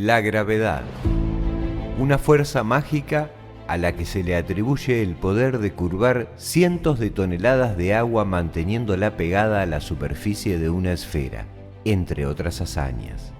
La gravedad, una fuerza mágica a la que se le atribuye el poder de curvar cientos de toneladas de agua manteniéndola pegada a la superficie de una esfera, entre otras hazañas.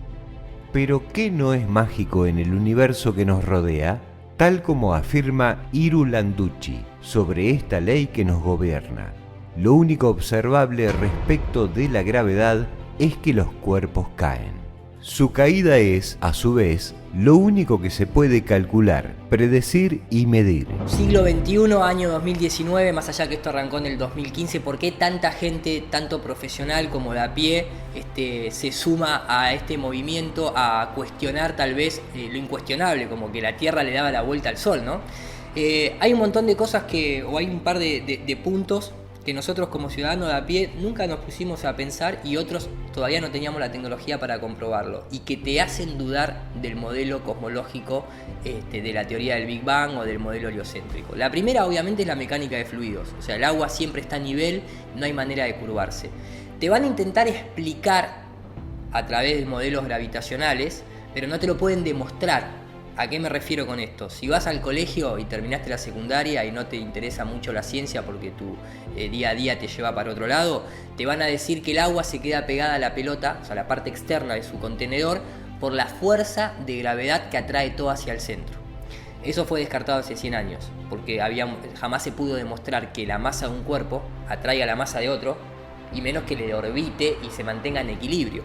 Pero ¿qué no es mágico en el universo que nos rodea? Tal como afirma Iru Landucci sobre esta ley que nos gobierna, lo único observable respecto de la gravedad es que los cuerpos caen. Su caída es, a su vez, lo único que se puede calcular, predecir y medir. Siglo XXI, año 2019, más allá que esto arrancó en el 2015, ¿por qué tanta gente, tanto profesional como de a pie, se suma a este movimiento a cuestionar tal vez lo incuestionable, como que la Tierra le daba la vuelta al Sol, ¿no? Hay un montón de cosas o hay un par de puntos que nosotros como ciudadanos de a pie nunca nos pusimos a pensar y otros todavía no teníamos la tecnología para comprobarlo y que te hacen dudar del modelo cosmológico de la teoría del Big Bang o del modelo heliocéntrico. La primera obviamente es la mecánica de fluidos, o sea, el agua siempre está a nivel, no hay manera de curvarse. Te van a intentar explicar a través de modelos gravitacionales, pero no te lo pueden demostrar. ¿A qué me refiero con esto? Si vas al colegio y terminaste la secundaria y no te interesa mucho la ciencia porque tu día a día te lleva para otro lado, te van a decir que el agua se queda pegada a la pelota, o sea, la parte externa de su contenedor, por la fuerza de gravedad que atrae todo hacia el centro. Eso fue descartado hace 100 años, porque jamás se pudo demostrar que la masa de un cuerpo atraiga la masa de otro, y menos que le orbite y se mantenga en equilibrio.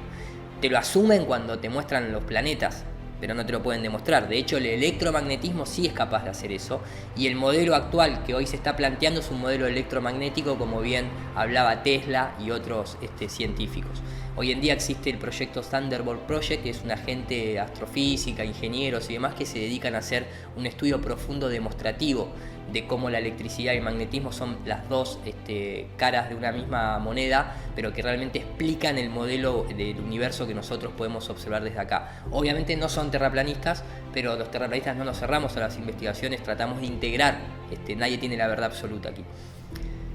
Te lo asumen cuando te muestran los planetas, pero no te lo pueden demostrar. De hecho, el electromagnetismo sí es capaz de hacer eso, y el modelo actual que hoy se está planteando es un modelo electromagnético, como bien hablaba Tesla y otros científicos. Hoy en día existe el proyecto Thunderbolt Project, que es una gente de astrofísica, ingenieros y demás que se dedican a hacer un estudio profundo demostrativo de cómo la electricidad y el magnetismo son las dos caras de una misma moneda, pero que realmente explican el modelo del universo que nosotros podemos observar desde acá. Obviamente no son terraplanistas, pero los terraplanistas no nos cerramos a las investigaciones, tratamos de integrar, nadie tiene la verdad absoluta aquí.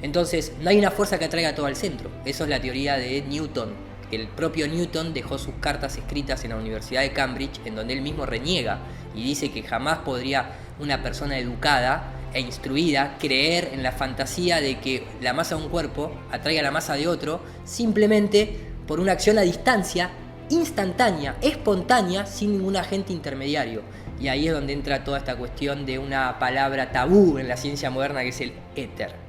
Entonces, no hay una fuerza que atraiga todo al centro. Eso es la teoría de Newton. El propio Newton dejó sus cartas escritas en la Universidad de Cambridge, en donde él mismo reniega y dice que jamás podría una persona educada e instruida creer en la fantasía de que la masa de un cuerpo atraiga la masa de otro simplemente por una acción a distancia, instantánea, espontánea, sin ningún agente intermediario. Y ahí es donde entra toda esta cuestión de una palabra tabú en la ciencia moderna, que es el éter.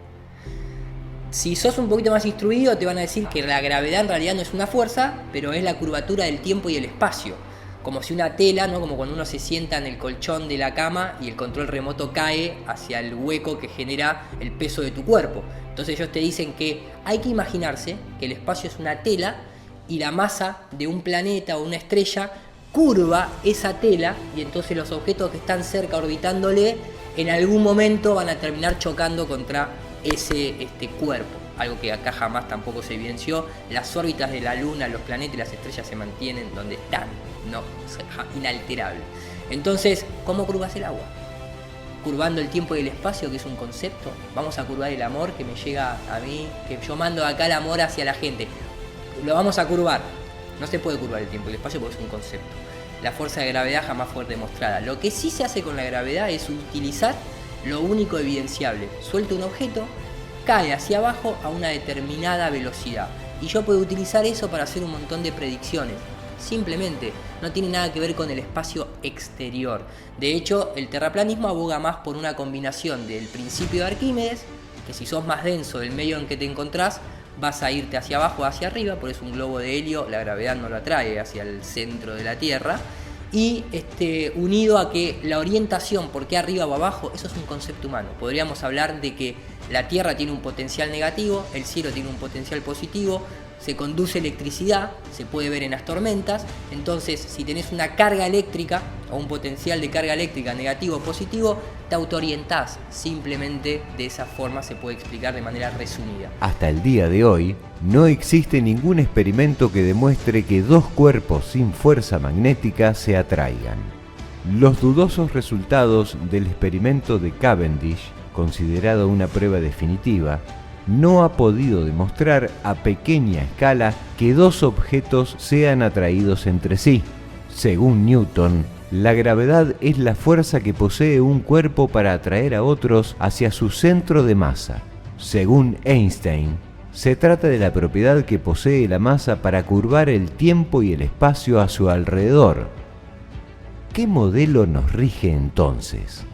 Si sos un poquito más instruido, te van a decir que la gravedad en realidad no es una fuerza, pero es la curvatura del tiempo y el espacio. Como si una tela, ¿no? Como cuando uno se sienta en el colchón de la cama y el control remoto cae hacia el hueco que genera el peso de tu cuerpo. Entonces ellos te dicen que hay que imaginarse que el espacio es una tela y la masa de un planeta o una estrella curva esa tela, y entonces los objetos que están cerca orbitándole en algún momento van a terminar chocando contra ese cuerpo. Algo que acá jamás tampoco se evidenció. Las órbitas de la Luna, los planetas y las estrellas se mantienen donde están, no, inalterable. Entonces, ¿cómo curvas el agua? Curvando el tiempo y el espacio, que es un concepto. Vamos a curvar el amor que me llega a mí, que yo mando acá el amor hacia la gente. Lo vamos a curvar. No se puede curvar el tiempo y el espacio porque es un concepto. La fuerza de gravedad jamás fue demostrada. Lo que sí se hace con la gravedad es utilizar lo único evidenciable. Suelta un objeto, cae hacia abajo a una determinada velocidad. Y yo puedo utilizar eso para hacer un montón de predicciones. Simplemente, no tiene nada que ver con el espacio exterior. De hecho, el terraplanismo aboga más por una combinación del principio de Arquímedes, que si sos más denso del medio en que te encontrás, vas a irte hacia abajo o hacia arriba, por eso un globo de helio, la gravedad no lo atrae hacia el centro de la Tierra. Y unido a que la orientación, por qué arriba o abajo, eso es un concepto humano. Podríamos hablar de que la Tierra tiene un potencial negativo, el cielo tiene un potencial positivo, se conduce electricidad, se puede ver en las tormentas. Entonces, si tenés una carga eléctrica o un potencial de carga eléctrica negativo o positivo, te autoorientás. Simplemente de esa forma se puede explicar de manera resumida. Hasta el día de hoy, no existe ningún experimento que demuestre que dos cuerpos sin fuerza magnética se atraigan. Los dudosos resultados del experimento de Cavendish, considerado una prueba definitiva, no ha podido demostrar a pequeña escala que dos objetos sean atraídos entre sí. Según Newton, la gravedad es la fuerza que posee un cuerpo para atraer a otros hacia su centro de masa. Según Einstein, se trata de la propiedad que posee la masa para curvar el tiempo y el espacio a su alrededor. ¿Qué modelo nos rige entonces?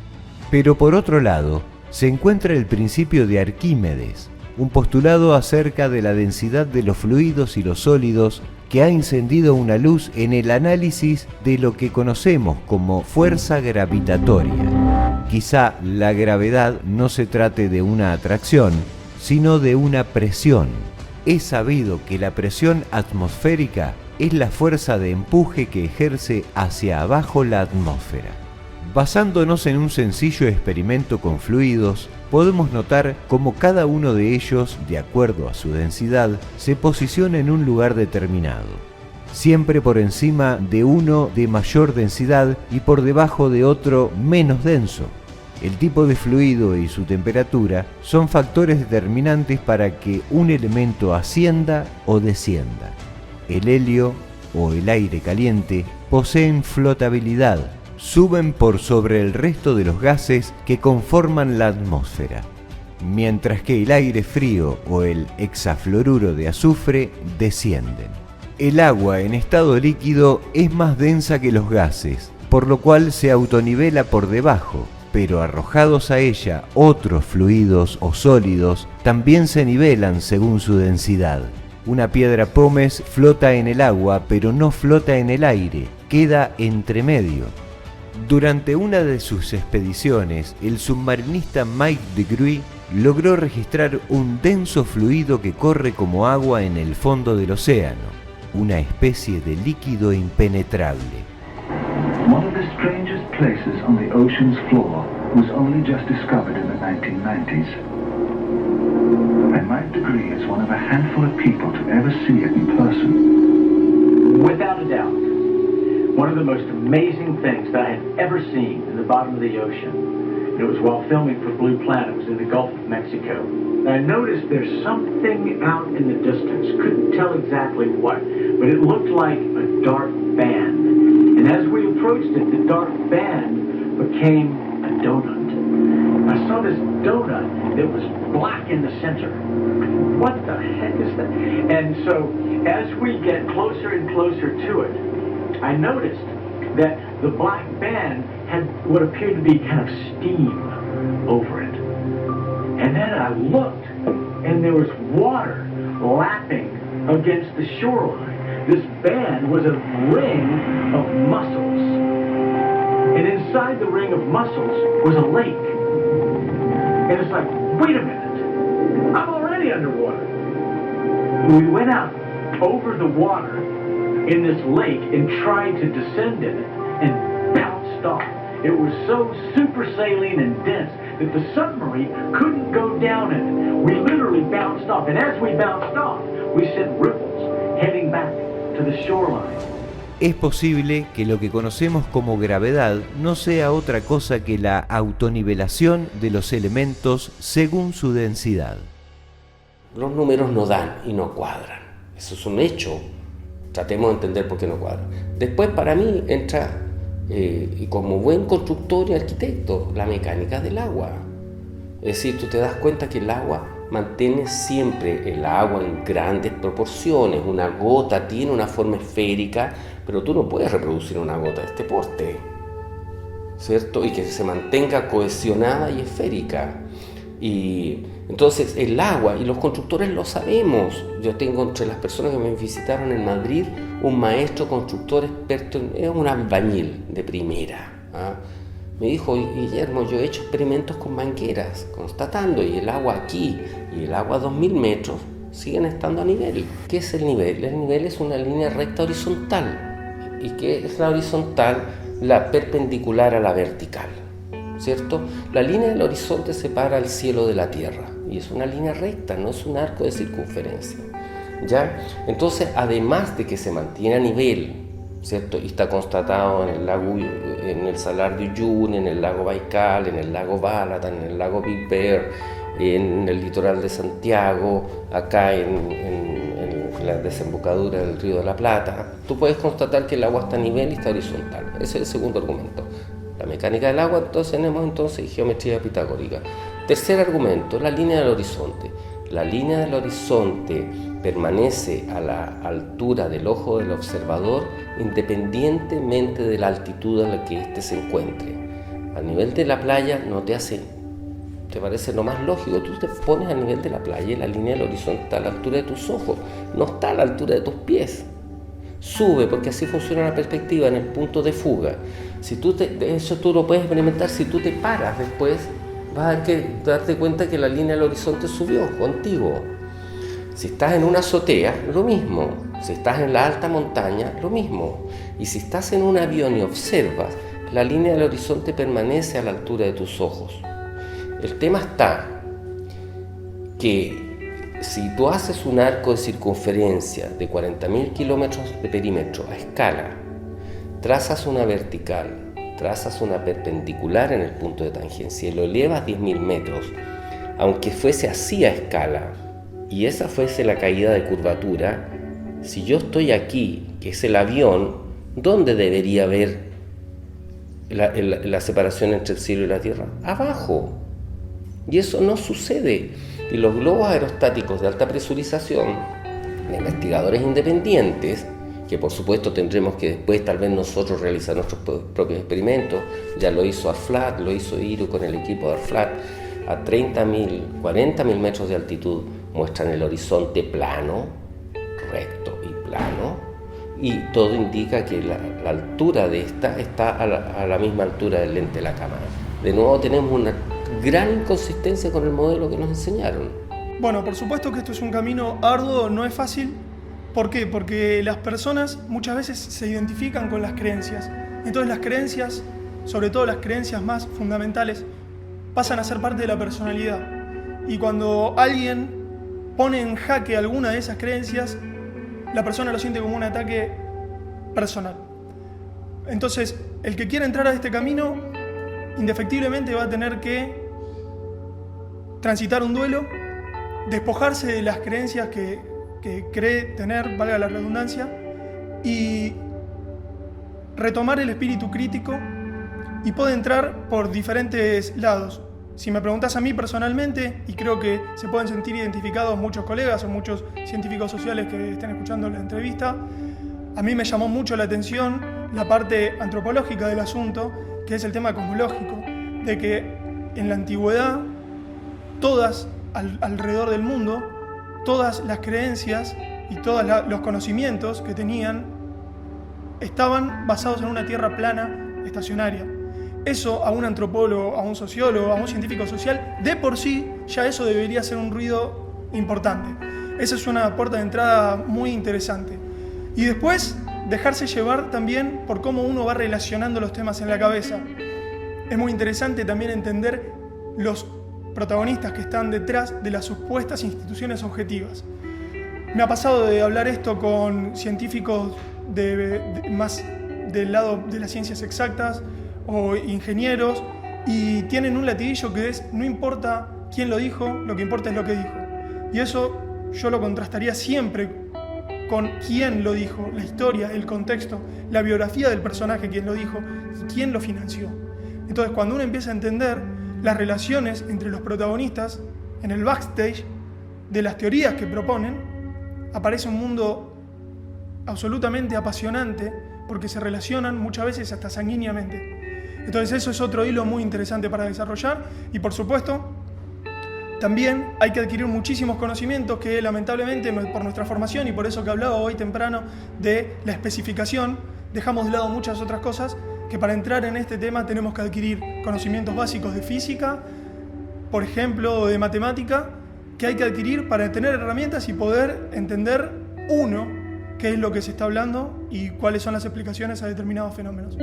Pero por otro lado, se encuentra el principio de Arquímedes, un postulado acerca de la densidad de los fluidos y los sólidos que ha encendido una luz en el análisis de lo que conocemos como fuerza gravitatoria. Quizá la gravedad no se trate de una atracción, sino de una presión. Es sabido que la presión atmosférica es la fuerza de empuje que ejerce hacia abajo la atmósfera. Basándonos en un sencillo experimento con fluidos, podemos notar cómo cada uno de ellos, de acuerdo a su densidad, se posiciona en un lugar determinado, siempre por encima de uno de mayor densidad y por debajo de otro menos denso. El tipo de fluido y su temperatura son factores determinantes para que un elemento ascienda o descienda. El helio o el aire caliente poseen flotabilidad, suben por sobre el resto de los gases que conforman la atmósfera, mientras que el aire frío o el hexafluoruro de azufre descienden. El agua en estado líquido es más densa que los gases, por lo cual se autonivela por debajo, pero arrojados a ella otros fluidos o sólidos también se nivelan según su densidad. Una piedra pómez flota en el agua, pero no flota en el aire, queda entre medio. Durante una de sus expediciones, el submarinista Mike DeGruy logró registrar un denso fluido que corre como agua en el fondo del océano, una especie de líquido impenetrable. One of the strangest places on the ocean's floor was only just discovered in the 1990s. And Mike DeGruy is one of a handful of people to ever see it in person. Without a doubt, one of the most amazing things that I had ever seen in the bottom of the ocean. It was while filming for Blue Planet. It was in the Gulf of Mexico. And I noticed there's something out in the distance. Couldn't tell exactly what, but it looked like a dark band. And as we approached it, the dark band became a donut. I saw this donut that was black in the center. What the heck is that? And so as we get closer and closer to it, I noticed that the black band had what appeared to be kind of steam over it. And then I looked, and there was water lapping against the shoreline. This band was a ring of mussels. And inside the ring of mussels was a lake. And it's like, wait a minute, I'm already underwater. We went out over the water in this lake and tried to descend in it and bounced off. It was so super saline and dense that the submarine couldn't go down in it. We literally bounced off, and as we bounced off, we sent ripples heading back to the shoreline. Es posible que lo que conocemos como gravedad no sea otra cosa que la autonivelación de los elementos según su densidad. Los números no dan y no cuadran. Eso es un hecho. Tratemos de entender por qué no cuadran. Después, para mí, entra, y como buen constructor y arquitecto, la mecánica del agua. Es decir, tú te das cuenta que el agua mantiene siempre el agua en grandes proporciones. Una gota tiene una forma esférica, pero tú no puedes reproducir una gota de este porte, ¿cierto? Y que se mantenga cohesionada y esférica. Y entonces el agua, y los constructores lo sabemos. Yo tengo entre las personas que me visitaron en Madrid un maestro constructor experto, es un albañil de primera, ¿ah? Me dijo, Guillermo, yo he hecho experimentos con mangueras, constatando, y el agua aquí y el agua a 2000 metros siguen estando a nivel. ¿Qué es el nivel? El nivel es una línea recta horizontal. ¿Y qué es la horizontal? La perpendicular a la vertical, ¿cierto? La línea del horizonte separa el cielo de la tierra y es una línea recta, no es un arco de circunferencia, ¿ya? Entonces, además de que se mantiene a nivel, ¿cierto? Y está constatado en el lago, en el Salar de Uyuni, en el lago Baikal, en el lago Balatan, en el lago Big Bear, en el litoral de Santiago, acá en la desembocadura del Río de la Plata, tú puedes constatar que el agua está a nivel y está horizontal. Ese es el segundo argumento. La mecánica del agua, entonces tenemos geometría pitagórica. Tercer argumento, la línea del horizonte. La línea del horizonte permanece a la altura del ojo del observador independientemente de la altitud a la que éste se encuentre. A nivel de la playa no te parece lo más lógico, tú te pones a nivel de la playa y la línea del horizonte está a la altura de tus ojos, no está a la altura de tus pies. Sube, porque así funciona la perspectiva en el punto de fuga. Eso tú lo puedes experimentar si tú te paras después, vas a darte cuenta que la línea del horizonte subió contigo. Si estás en una azotea, lo mismo. Si estás en la alta montaña, lo mismo. Y si estás en un avión y observas, la línea del horizonte permanece a la altura de tus ojos. El tema está que si tú haces un arco de circunferencia de 40.000 kilómetros de perímetro a escala, trazas una vertical, trazas una perpendicular en el punto de tangencia y lo elevas 10.000 metros, aunque fuese así a escala, y esa fuese la caída de curvatura, si yo estoy aquí, que es el avión, ¿dónde debería haber la separación entre el cielo y la tierra? Abajo. Y eso no sucede. Y los globos aerostáticos de alta presurización, de investigadores independientes, que por supuesto tendremos que después tal vez nosotros realizar nuestros propios experimentos, ya lo hizo ARFLAT, lo hizo IRU con el equipo de ARFLAT, a 30.000, 40.000 metros de altitud muestran el horizonte plano, recto y plano, y todo indica que la altura de esta está a la misma altura del lente de la cámara. De nuevo tenemos una gran inconsistencia con el modelo que nos enseñaron. Bueno, por supuesto que esto es un camino arduo, no es fácil. ¿Por qué? Porque las personas muchas veces se identifican con las creencias. Entonces las creencias, sobre todo las creencias más fundamentales, pasan a ser parte de la personalidad. Y cuando alguien pone en jaque alguna de esas creencias, la persona lo siente como un ataque personal. Entonces, el que quiera entrar a este camino, indefectiblemente va a tener que transitar un duelo, despojarse de las creencias que cree tener, valga la redundancia, y retomar el espíritu crítico, y puede entrar por diferentes lados. Si me preguntas a mí personalmente, y creo que se pueden sentir identificados muchos colegas o muchos científicos sociales que estén escuchando la entrevista, a mí me llamó mucho la atención la parte antropológica del asunto, que es el tema cosmológico, de que en la antigüedad, todas alrededor del mundo, todas las creencias y todos los conocimientos que tenían estaban basados en una tierra plana, estacionaria. Eso a un antropólogo, a un sociólogo, a un científico social, de por sí, ya eso debería ser un ruido importante. Esa es una puerta de entrada muy interesante. Y después, dejarse llevar también por cómo uno va relacionando los temas en la cabeza. Es muy interesante también entender los protagonistas que están detrás de las supuestas instituciones objetivas. Me ha pasado de hablar esto con científicos más del lado de las ciencias exactas o ingenieros, y tienen un latiguillo que es: no importa quién lo dijo, lo que importa es lo que dijo. Y eso yo lo contrastaría siempre con quién lo dijo, la historia, el contexto, la biografía del personaje, quién lo dijo y quién lo financió. Entonces, cuando uno empieza a entender las relaciones entre los protagonistas en el backstage de las teorías que proponen, aparece un mundo absolutamente apasionante, porque se relacionan muchas veces hasta sanguíneamente. Entonces eso es otro hilo muy interesante para desarrollar, y por supuesto también hay que adquirir muchísimos conocimientos que lamentablemente por nuestra formación, y por eso que hablaba hoy temprano de la especificación, dejamos de lado muchas otras cosas que para entrar en este tema tenemos que adquirir conocimientos básicos de física, por ejemplo, o de matemática, que hay que adquirir para tener herramientas y poder entender, uno, qué es lo que se está hablando y cuáles son las explicaciones a determinados fenómenos.